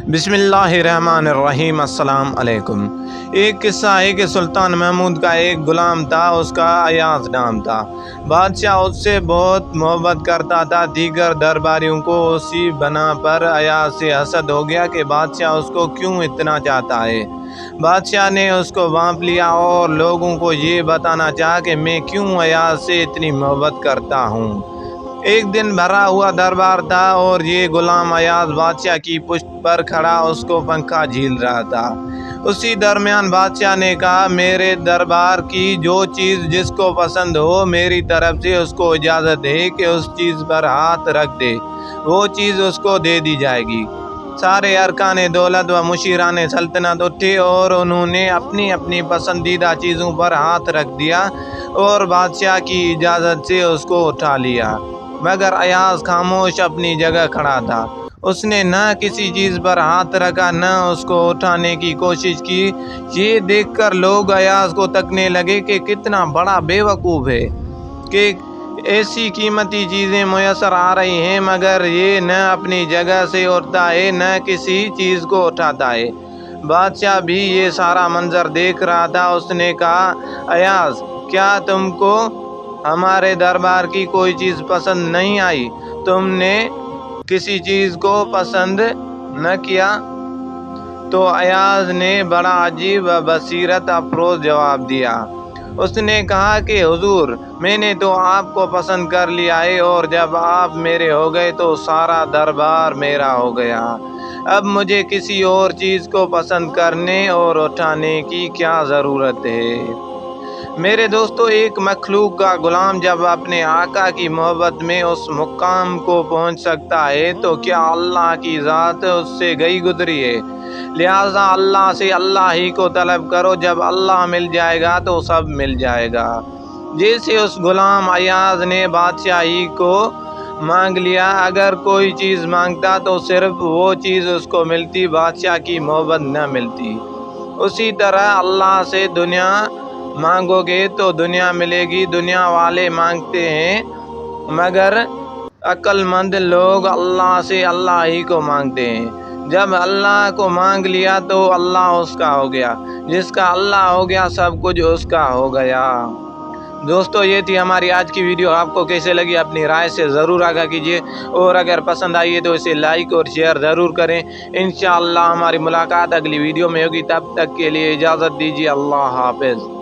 बिस्मिल्लाहिर्रहमानिर्रहीम। अस्सलाम अलैकुम। एक किस्सा है कि सुल्तान महमूद का एक गुलाम था, उसका अयाज नाम था। बादशाह उससे बहुत मोहब्बत करता था। दीगर दरबारियों को उसी बना पर अयाज से हसद हो गया कि बादशाह उसको क्यों इतना चाहता है। बादशाह ने उसको भांप लिया और लोगों को ये बताना चाहा कि मैं क्यों अयाज से इतनी मोहब्बत करता हूँ। एक दिन भरा हुआ दरबार था और ये गुलाम अयाज बादशाह की पुष्ट पर खड़ा उसको पंखा झील रहा था। उसी दरमियान बादशाह ने कहा, मेरे दरबार की जो चीज़ जिसको पसंद हो, मेरी तरफ से उसको इजाज़त है कि उस चीज़ पर हाथ रख दे, वो चीज़ उसको दे दी जाएगी। सारे अरकान दौलत व मुशीरान सल्तनत उठे और उन्होंने अपनी अपनी पसंदीदा चीज़ों पर हाथ रख दिया और बादशाह की इजाज़त से उसको उठा लिया। मगर अयाज खामोश अपनी जगह खड़ा था। उसने न किसी चीज़ पर हाथ रखा, न उसको उठाने की कोशिश की। ये देखकर लोग अयाज को तकने लगे कि कितना बड़ा बेवकूफ़ है कि ऐसी कीमती चीज़ें मुयस्सर आ रही हैं मगर ये न अपनी जगह से उठता है, न किसी चीज़ को उठाता है। बादशाह भी ये सारा मंजर देख रहा था। उसने कहा, अयाज, क्या तुमको हमारे दरबार की कोई चीज़ पसंद नहीं आई? तुमने किसी चीज़ को पसंद न किया? तो अयाज ने बड़ा अजीब व बसीरत अफरोज़ जवाब दिया। उसने कहा कि हुजूर, मैंने तो आपको पसंद कर लिया है और जब आप मेरे हो गए तो सारा दरबार मेरा हो गया। अब मुझे किसी और चीज़ को पसंद करने और उठाने की क्या ज़रूरत है। मेरे दोस्तों, एक मखलूक का गुलाम जब अपने आका की मोहब्बत में उस मुकाम को पहुंच सकता है तो क्या अल्लाह की ज़ात उससे गई गुजरी है। लिहाजा अल्लाह से अल्लाह ही को तलब करो। जब अल्लाह मिल जाएगा तो सब मिल जाएगा। जैसे उस गुलाम अयाज ने बादशाही को मांग लिया। अगर कोई चीज़ मांगता तो सिर्फ वो चीज़ उसको मिलती, बादशाह की मोहब्बत न मिलती। उसी तरह अल्लाह से दुनिया मांगोगे तो दुनिया मिलेगी। दुनिया वाले मांगते हैं मगर अक्लमंद लोग अल्लाह से अल्लाह ही को मांगते हैं। जब अल्लाह को मांग लिया तो अल्लाह उसका हो गया। जिसका अल्लाह हो गया सब कुछ उसका हो गया। दोस्तों, ये थी हमारी आज की वीडियो। आपको कैसे लगी अपनी राय से ज़रूर आगाह कीजिए और अगर पसंद आई है तो इसे लाइक और शेयर ज़रूर करें। इंशाअल्लाह हमारी मुलाकात अगली वीडियो में होगी। तब तक के लिए इजाज़त दीजिए। अल्लाह हाफ़िज़।